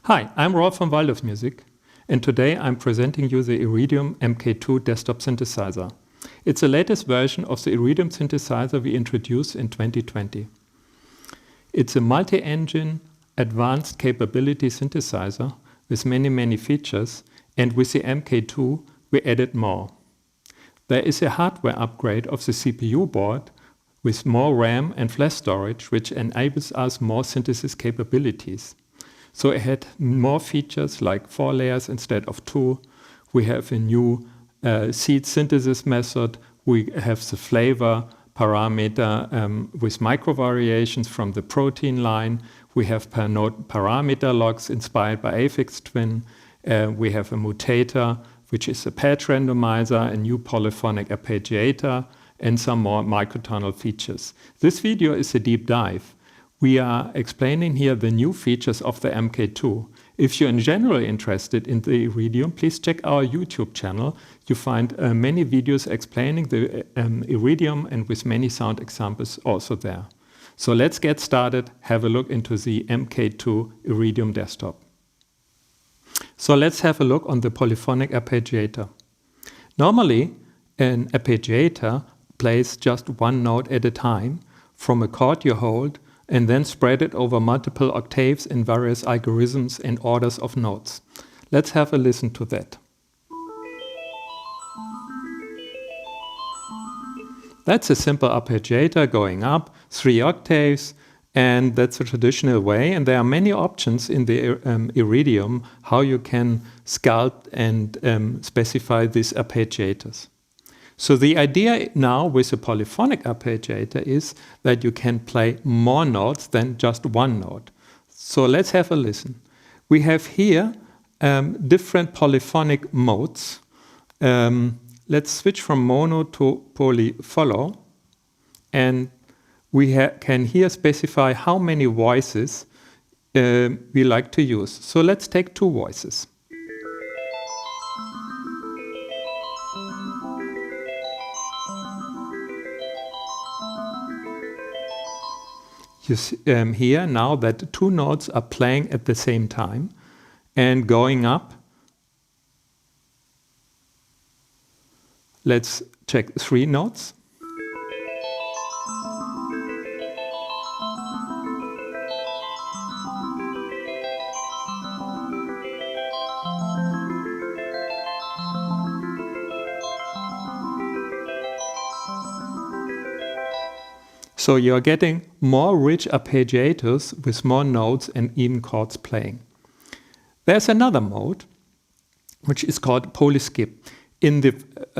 Hi, I'm Rolf from Waldorf Music, and today I'm presenting you the Iridium MK2 desktop synthesizer. It's the latest version of the Iridium synthesizer we introduced in 2020. It's a multi-engine, advanced capability synthesizer with many features, and with the MK2 we added more. There is a hardware upgrade of the CPU board with more RAM and flash storage, which enables us more synthesis capabilities. So it had more features like 4 layers instead of 2. We have a new seed synthesis method. We have the Flavour parameter with microvariations from the protein line. We have per node parameter logs inspired by Aphex Twin. We have a Mutator, which is a patch randomizer, a new Polyphonic Arpeggiator, and some more microtonal features. This video is a deep dive. We are explaining here the new features of the MK2. If you're in general interested in the Iridium, please check our YouTube channel. You find many videos explaining the Iridium and with many sound examples also there. So let's get started, have a look into the MK2 Iridium desktop. So let's have a look on the Polyphonic Arpeggiator. Normally, an arpeggiator plays just one note at a time from a chord you hold, and then spread it over multiple octaves in various algorithms and orders of notes. Let's have a listen to that. That's a simple arpeggiator going up 3 octaves, and that's a traditional way, and there are many options in the Iridium how you can sculpt and specify these arpeggiators. So the idea now with the polyphonic arpeggiator is that you can play more notes than just one note. So let's have a listen. We have here different polyphonic modes. Let's switch from mono to polyfollow, and we can here specify how many voices we like to use. So let's take 2 voices. You see here now that 2 notes are playing at the same time and going up. Let's check 3 notes. So you're getting more rich arpeggiators with more notes and even chords playing. There's another mode, which is called polyskip. In the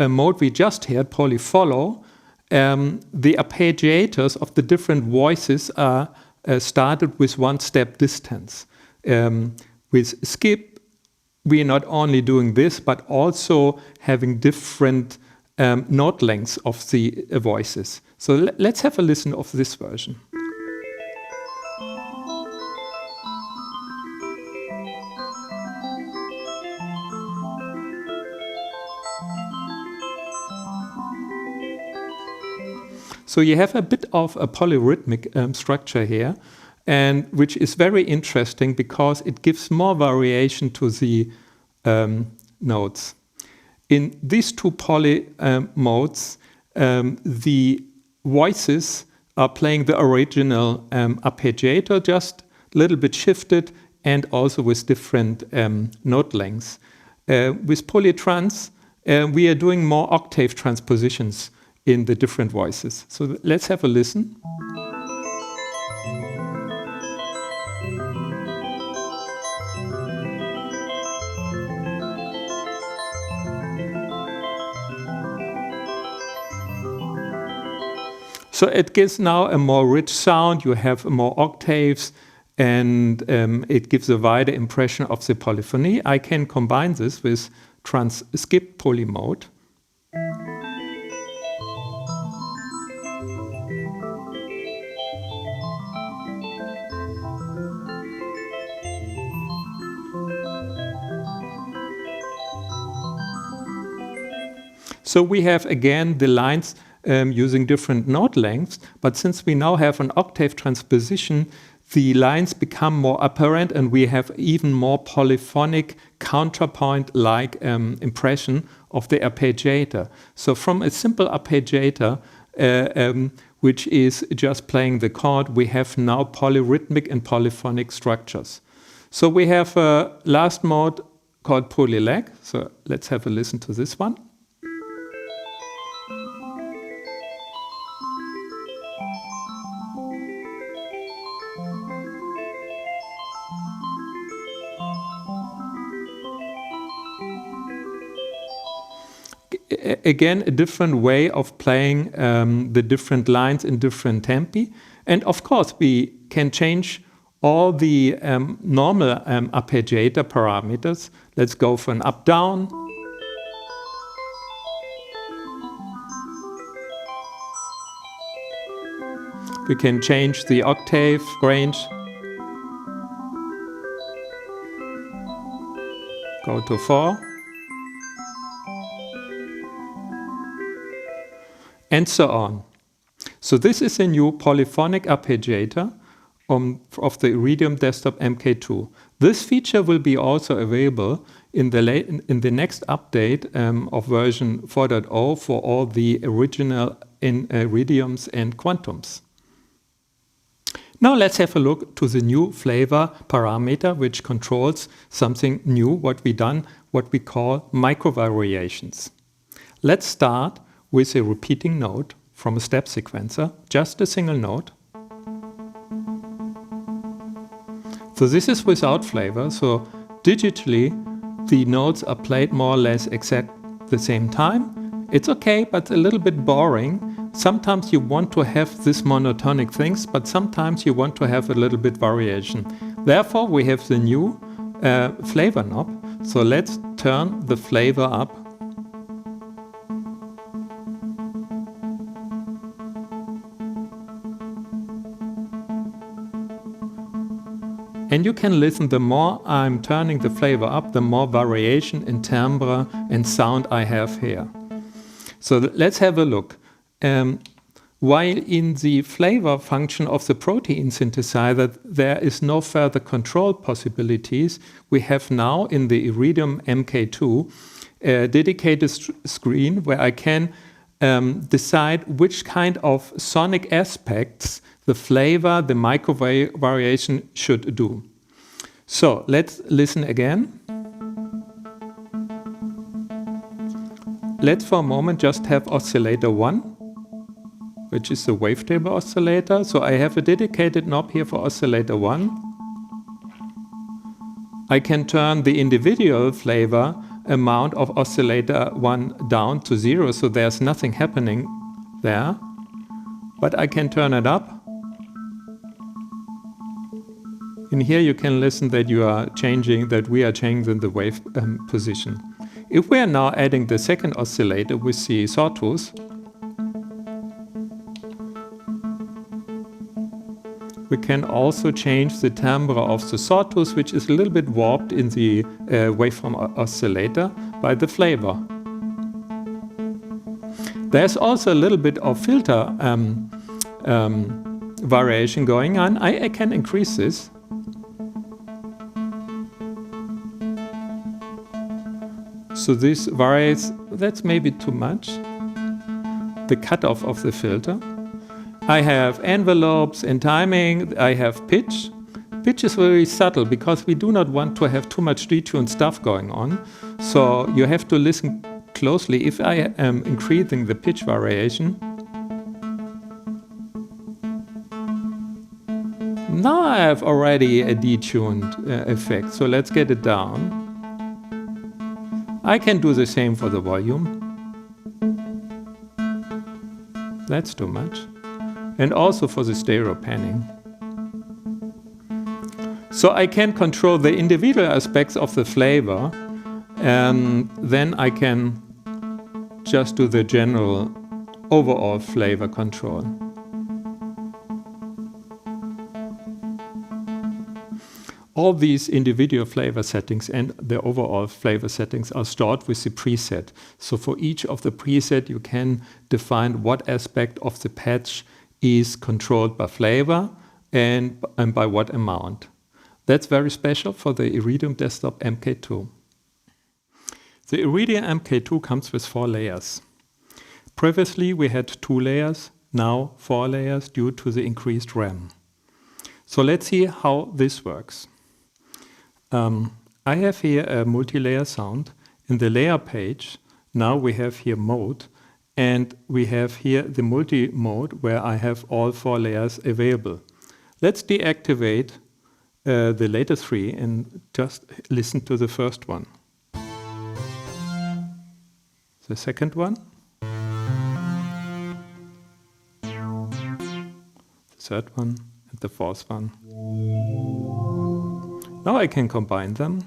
mode we just heard, polyfollow, the arpeggiators of the different voices are started with 1 step distance. With skip, we are not only doing this, but also having different note lengths of the voices. So let's have a listen of this version. So you have a bit of a polyrhythmic structure here, and which is very interesting because it gives more variation to the notes. In these 2 poly modes, the voices are playing the original arpeggiator, just a little bit shifted, and also with different note lengths. With polytrans, we are doing more octave transpositions in the different voices. So let's have a listen. So it gives now a more rich sound, you have more octaves, and it gives a wider impression of the polyphony. I can combine this with skip poly mode. So we have again the lines using different note lengths, but since we now have an octave transposition, the lines become more apparent and we have even more polyphonic counterpoint-like impression of the arpeggiator. So from a simple arpeggiator, which is just playing the chord, we have now polyrhythmic and polyphonic structures. So we have a last mode called polylag. So let's have a listen to this one. Again, a different way of playing the different lines in different tempi. And of course, we can change all the normal arpeggiator parameters. Let's go for an up-down. We can change the octave range. Go to 4. And so on. So this is a new polyphonic arpeggiator of the Iridium desktop MK2. This feature will be also available in the next update of version 4.0 for all the original Iridiums and Quantums. Now let's have a look to the new Flavour parameter, which controls something new, what we call microvariations. Let's start with a repeating note from a step sequencer, just a single note. So this is without Flavour, so digitally the notes are played more or less exact the same time. It's okay, but it's a little bit boring. Sometimes you want to have this monotonic things, but sometimes you want to have a little bit variation. Therefore, we have the new Flavour knob. So let's turn the Flavour up. And you can listen, the more I'm turning the Flavour up, the more variation in timbre and sound I have here. So let's have a look. While in the Flavour function of the protein synthesizer, there is no further control possibilities, we have now in the Iridium MK2 a dedicated screen where I can decide which kind of sonic aspects the Flavour, the microvariation should do. So let's listen again. Let's for a moment just have oscillator 1, which is the wavetable oscillator. So I have a dedicated knob here for oscillator 1. I can turn the individual Flavour amount of oscillator 1 down to 0, so there's nothing happening there. But I can turn it up. And here you can listen that we are changing the wave position. If we are now adding the second oscillator with the sawtooth, we can also change the timbre of the sawtooth, which is a little bit warped in the waveform oscillator by the Flavour. There's also a little bit of filter variation going on. I can increase this. So this varies, that's maybe too much, the cutoff of the filter. I have envelopes and timing, I have pitch. Pitch is very subtle because we do not want to have too much detuned stuff going on. So you have to listen closely. If I am increasing the pitch variation, now I have already a detuned effect. So let's get it down. I can do the same for the volume. That's too much. And also for the stereo panning. So I can control the individual aspects of the Flavour, and then I can just do the general overall Flavour control. All these individual Flavour settings and the overall Flavour settings are stored with the preset. So for each of the preset you can define what aspect of the patch is controlled by Flavour, and by what amount. That's very special for the Iridium desktop MK2. The Iridium MK2 comes with 4 layers. Previously we had 2 layers, now 4 layers due to the increased RAM. So let's see how this works. I have here a multi-layer sound. In the layer page, now we have here mode, and we have here the multi-mode where I have all 4 layers available. Let's deactivate the later 3 and just listen to the first one. The second one. The third one and the fourth one. Now I can combine them.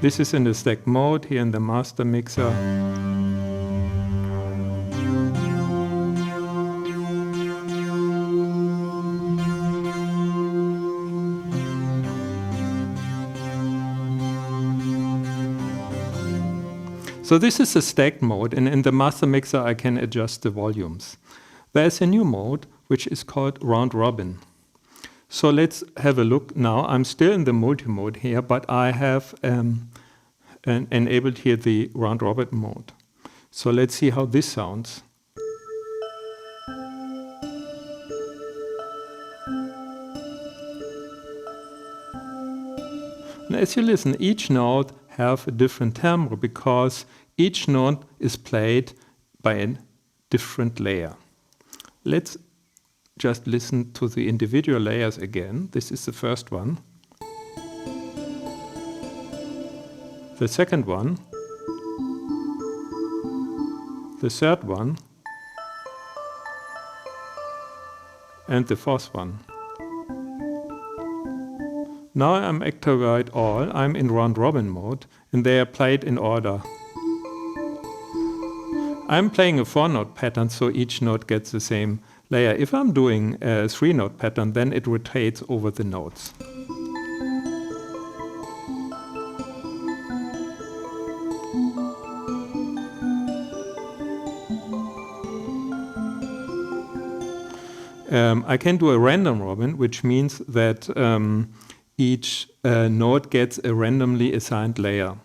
This is in the stack mode, here in the master mixer. So this is the stacked mode, and in the master mixer I can adjust the volumes. There's a new mode which is called round robin. So let's have a look now. I'm still in the multi-mode here, but I have enabled here the round robin mode. So let's see how this sounds. And as you listen, each note have a different timbre because each note is played by a different layer. Let's just listen to the individual layers again. This is the first one. The second one. The third one. And the fourth one. Now I'm activate all. I'm in round robin mode and they are played in order. I'm playing a 4-note pattern, so each note gets the same layer. If I'm doing a 3-note pattern, then it rotates over the notes. I can do a random robin, which means that each note gets a randomly assigned layer.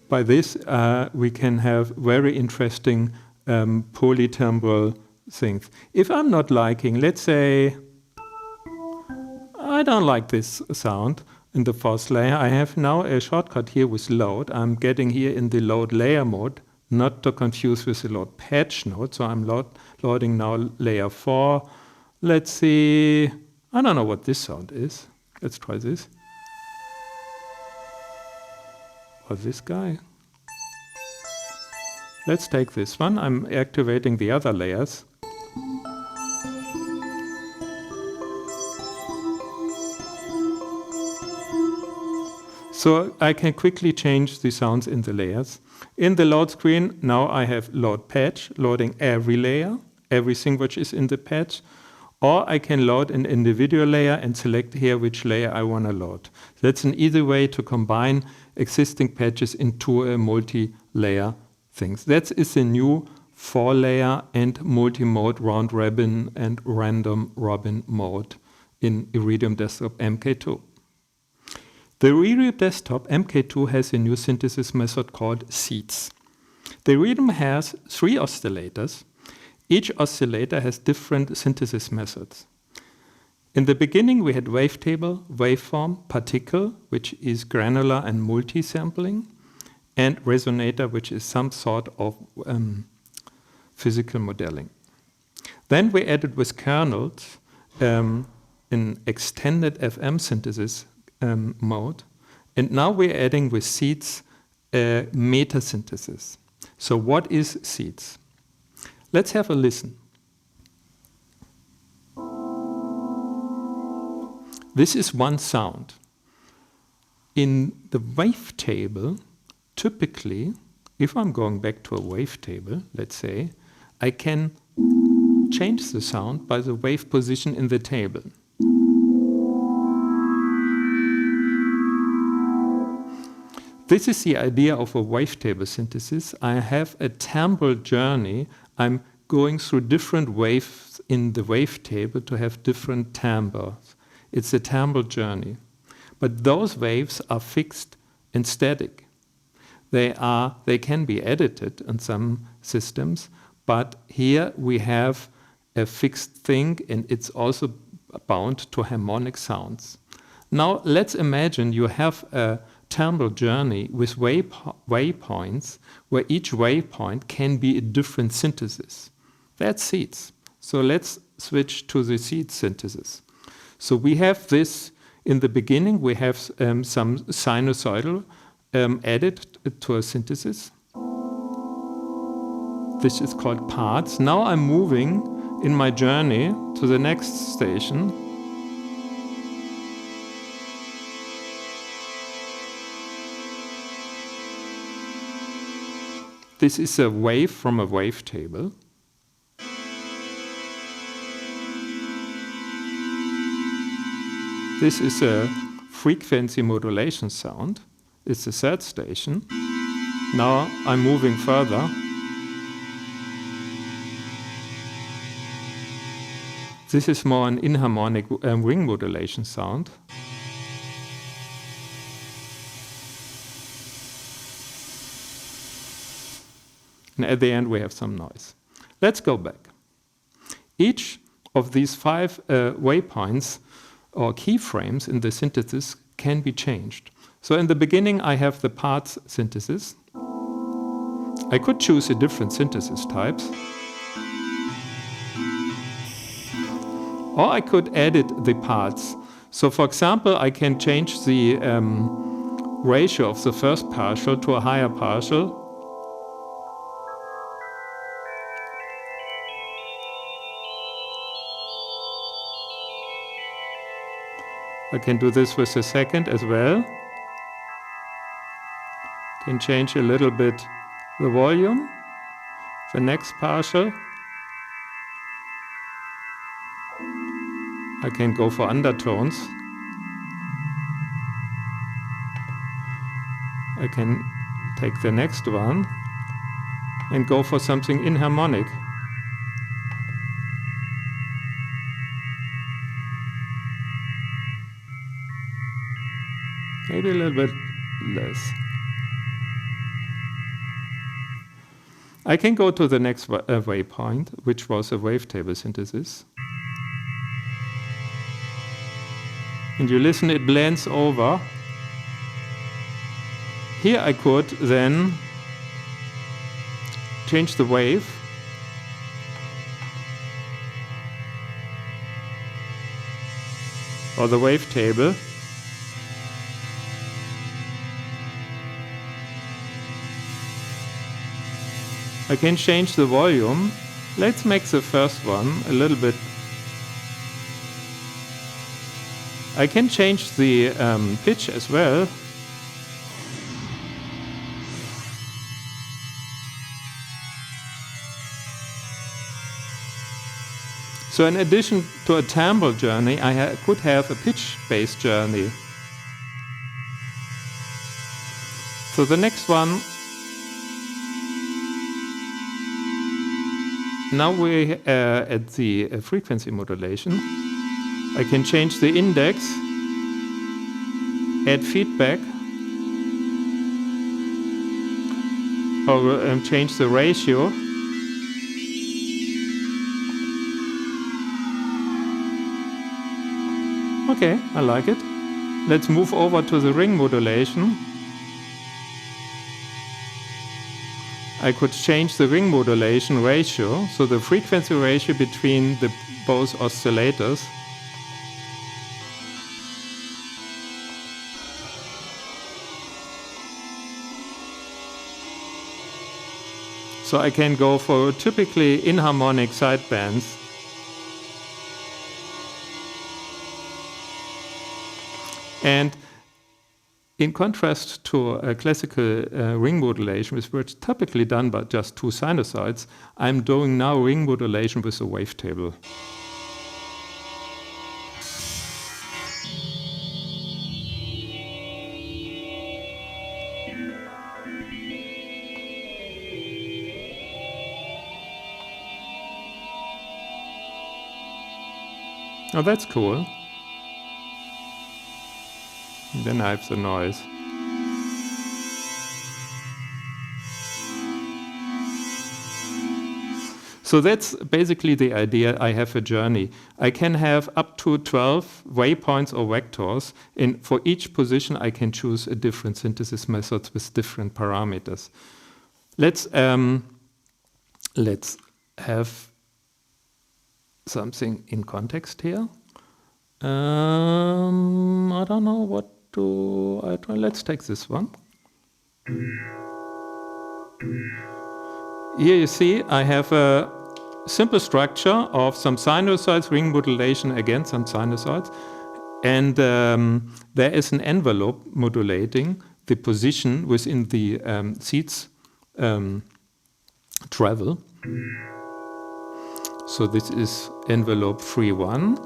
By this, we can have very interesting polytimbral things. If I'm not liking, let's say, I don't like this sound in the fourth layer, I have now a shortcut here with load. I'm getting here in the load layer mode, not to confuse with the load patch node. So I'm loading now layer 4. Let's see, I don't know what this sound is. Let's try this. Or this guy. Let's take this one. I'm activating the other layers. So I can quickly change the sounds in the layers. In the load screen, now I have load patch, loading every layer, everything which is in the patch. Or I can load an individual layer and select here which layer I want to load. That's an easy way to combine existing patches into a multi-layer things. That is a new 4-layer and multi-mode round robin and random robin mode in Iridium Desktop MK2. The Iridium Desktop MK2 has a new synthesis method called seeds. The Iridium has 3 oscillators. Each oscillator has different synthesis methods. In the beginning, we had wavetable, waveform, particle, which is granular and multi-sampling, and resonator, which is some sort of physical modeling. Then we added with kernels an extended FM synthesis mode, and now we're adding with seeds meta synthesis. So what is seeds? Let's have a listen. This is one sound. In the wavetable, typically, if I'm going back to a wavetable, let's say, I can change the sound by the wave position in the table. This is the idea of a wavetable synthesis. I have a timbral journey. I'm going through different waves in the wavetable to have different timbres. It's a timbral journey. But those waves are fixed and static. They can be edited in some systems, but here we have a fixed thing, and it's also bound to harmonic sounds. Now let's imagine you have a timbral journey with waypoints, where each waypoint can be a different synthesis. That's seeds. So let's switch to the seed synthesis. So we have this in the beginning. We have some sinusoidal added to a synthesis. This is called parts. Now I'm moving in my journey to the next station. This is a wave from a wavetable. This is a frequency modulation sound. It's the third station. Now I'm moving further. This is more an inharmonic ring modulation sound. And at the end we have some noise. Let's go back. Each of these 5 waypoints or keyframes in the synthesis can be changed. So in the beginning I have the parts synthesis. I could choose a different synthesis types. Or I could edit the parts. So for example, I can change the ratio of the first partial to a higher partial. I can do this with the second as well. Can change a little bit the volume, the next partial. I can go for undertones. I can take the next one and go for something inharmonic. Maybe a little bit less. I can go to the next waypoint, which was a wavetable synthesis. And you listen, it blends over. Here I could then change the wave. Or the wavetable. I can change the volume. Let's make the first one a little bit. I can change the pitch as well. So in addition to a timbral journey, I could have a pitch-based journey. So the next one, now we're at the frequency modulation. I can change the index, add feedback, or change the ratio. Okay, I like it. Let's move over to the ring modulation. I could change the ring modulation ratio, so the frequency ratio between the both oscillators. So I can go for typically inharmonic sidebands. And in contrast to a classical ring modulation, which was typically done by just two sinusoids, I'm doing now ring modulation with a wavetable. Oh, that's cool. And then I have the noise. So that's basically the idea. I have a journey. I can have up to 12 waypoints or vectors. And for each position, I can choose a different synthesis methods with different parameters. Let's have something in context here. I don't know what to I try. Let's take this one. Here you see I have a simple structure of some sinusoids, ring modulation against some sinusoids, and there is an envelope modulating the position within the seeds travel. So this is envelope 3.1.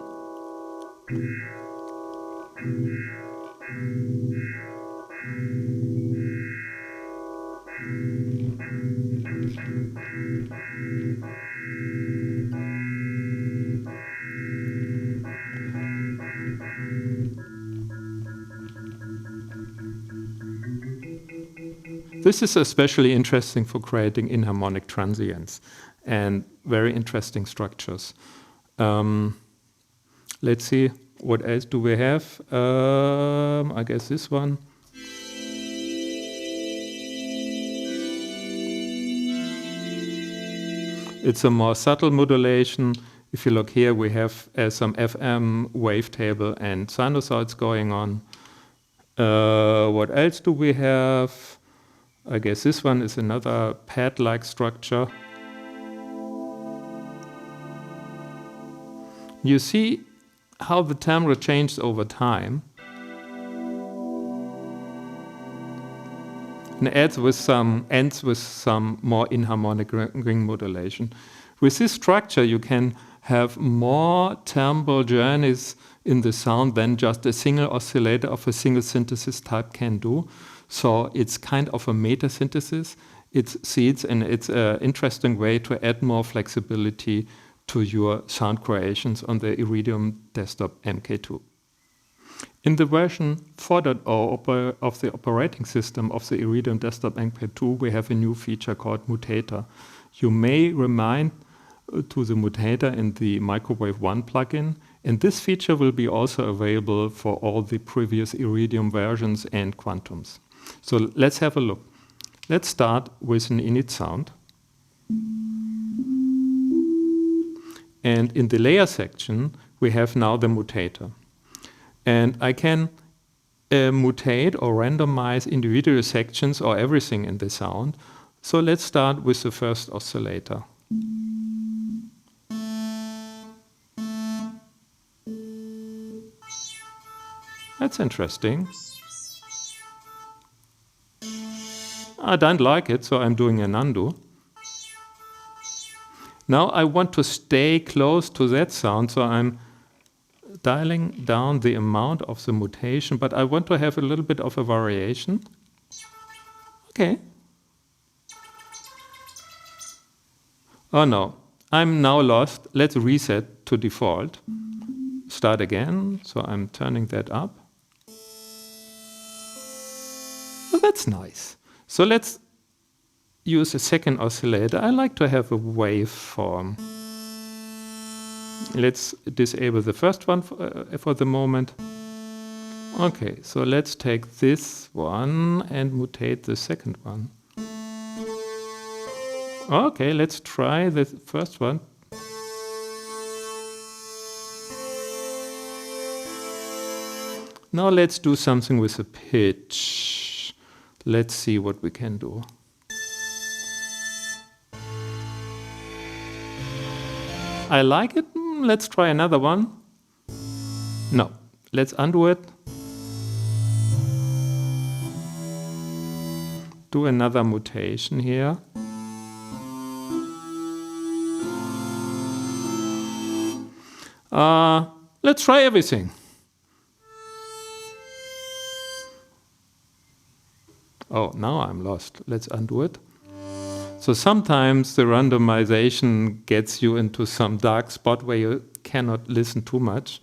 This is especially interesting for creating inharmonic transients and very interesting structures. Let's see, what else do we have? I guess this one. It's a more subtle modulation. If you look here, we have some FM wavetable and sinusoids going on. What else do we have? I guess this one is another pad-like structure. You see how the timbre changed over time. And ends with some more inharmonic ring modulation. With this structure, you can have more timbral journeys in the sound than just a single oscillator of a single synthesis type can do. So it's kind of a meta synthesis. It's seeds, and it's an interesting way to add more flexibility to your sound creations on the Iridium desktop MK2. In the version 4.0 of the operating system of the Iridium desktop MK2, we have a new feature called Mutator. You may remind to the Mutator in the Microwave 1 plugin, and this feature will be also available for all the previous Iridium versions and quantums. So let's have a look. Let's start with an init sound. And in the layer section, we have now the Mutator. And I can mutate or randomize individual sections or everything in the sound. So let's start with the first oscillator. That's interesting. I don't like it, so I'm doing an undo. Now I want to stay close to that sound, so I'm dialing down the amount of the mutation, but I want to have a little bit of a variation. Okay. Oh no, I'm now lost. Let's reset to default. Start again, so I'm turning that up. Oh, that's nice. So let's use a second oscillator. I like to have a waveform. Let's disable the first one for the moment. Okay, so let's take this one and mutate the second one. Okay, let's try the first one. Now let's do something with the pitch. Let's see what we can do. I like it. Let's try another one. No, let's undo it. do another mutation here. Let's try everything. Oh, now I'm lost. Let's undo it. So sometimes the randomization gets you into some dark spot where you cannot listen too much.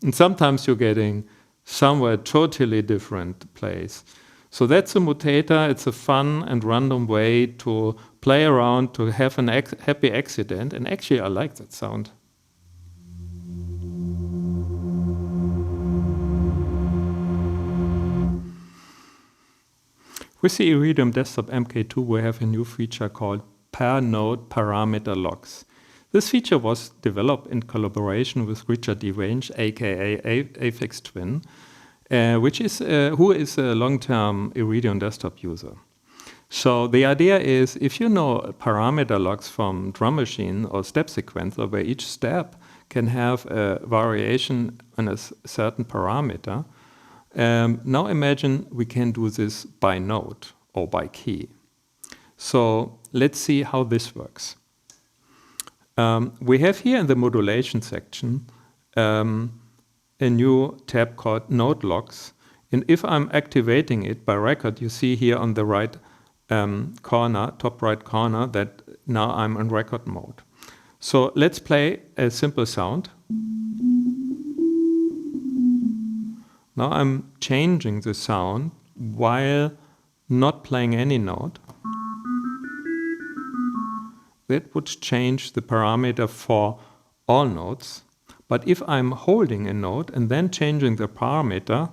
And sometimes you're getting somewhere totally different place. So that's a Mutator. It's a fun and random way to play around, to have an happy accident. And actually, I like that sound. With the Iridium Desktop MK2, we have a new feature called per-node parameter locks. This feature was developed in collaboration with Richard DeRange, aka Aphex Twin, who is a long-term Iridium desktop user. So the idea is, if you know parameter locks from drum machine or step sequencer, where each step can have a variation on a certain parameter, now imagine we can do this by node or by key. So let's see how this works. We have here in the modulation section a new tab called Node Locks. And if I'm activating it by record, you see here on the right corner, top right corner, that now I'm in record mode. So let's play a simple sound. Now I'm changing the sound while not playing any note. That would change the parameter for all notes. But if I'm holding a note and then changing the parameter,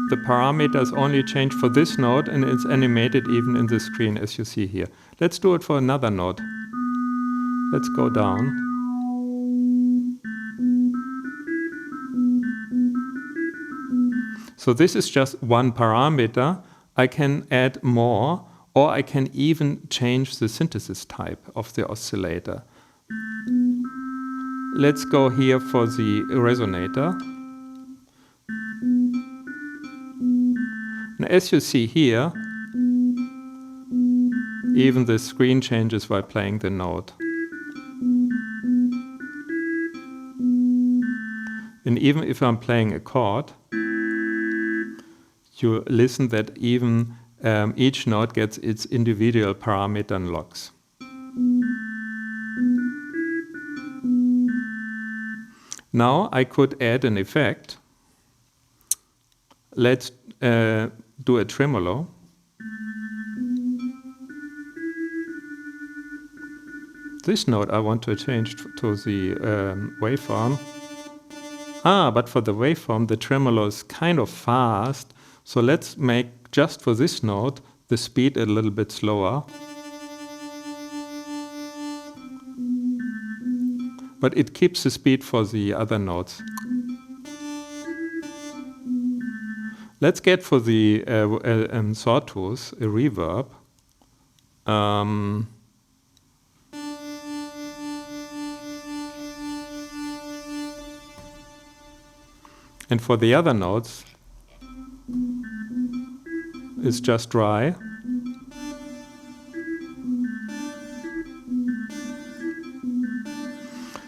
the parameter is only changed for this note, and it's animated even in the screen, as you see here. Let's do it for another note. Let's go down. So this is just one parameter. I can add more, or I can even change the synthesis type of the oscillator. Let's go here for the resonator. And as you see here, even the screen changes while playing the note. And even if I'm playing a chord, you listen that even each note gets its individual parameter and locks. Now I could add an effect. Let's do a tremolo. This note I want to change to the waveform. But for the waveform, the tremolo is kind of fast. So let's make, just for this note, the speed a little bit slower. But it keeps the speed for the other notes. Let's get for the sawtooth a reverb. And for the other notes, it's just dry.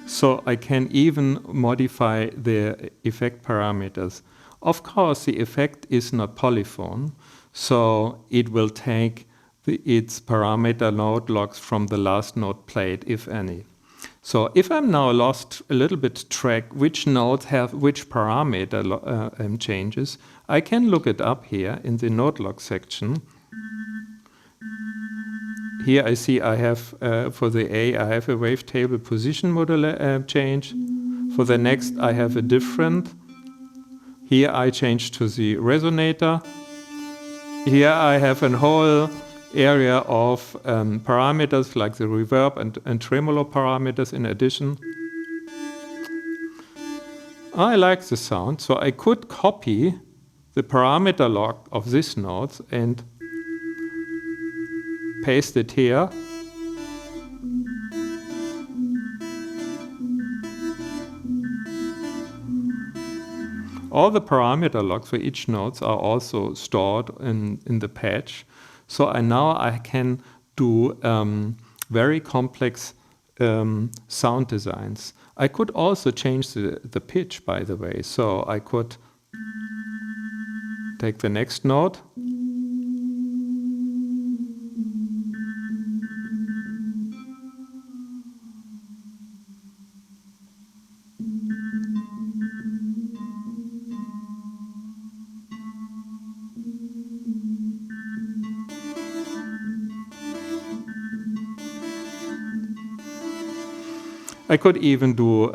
So I can even modify the effect parameters. Of course, the effect is not polyphone, so it will take its parameter node locks from the last note played, if any. So if I'm now lost a little bit track which notes have which parameter changes, I can look it up here in the node lock section. Here I see I have, for the A, I have a wavetable position model change. For the next, I have a different. Here I change to the resonator. Here I have a whole area of parameters like the reverb and tremolo parameters in addition. I like the sound, so I could copy the parameter log of this note and paste it here. All the parameter logs for each note are also stored in the patch. So now I can do very complex sound designs. I could also change the pitch, by the way. So I could take the next note. I could even do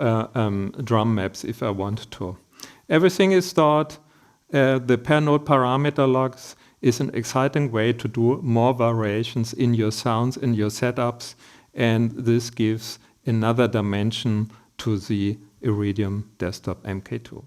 drum maps if I want to. Everything is stored. The per node parameter logs is an exciting way to do more variations in your sounds, in your setups, and this gives another dimension to the Iridium desktop MK2.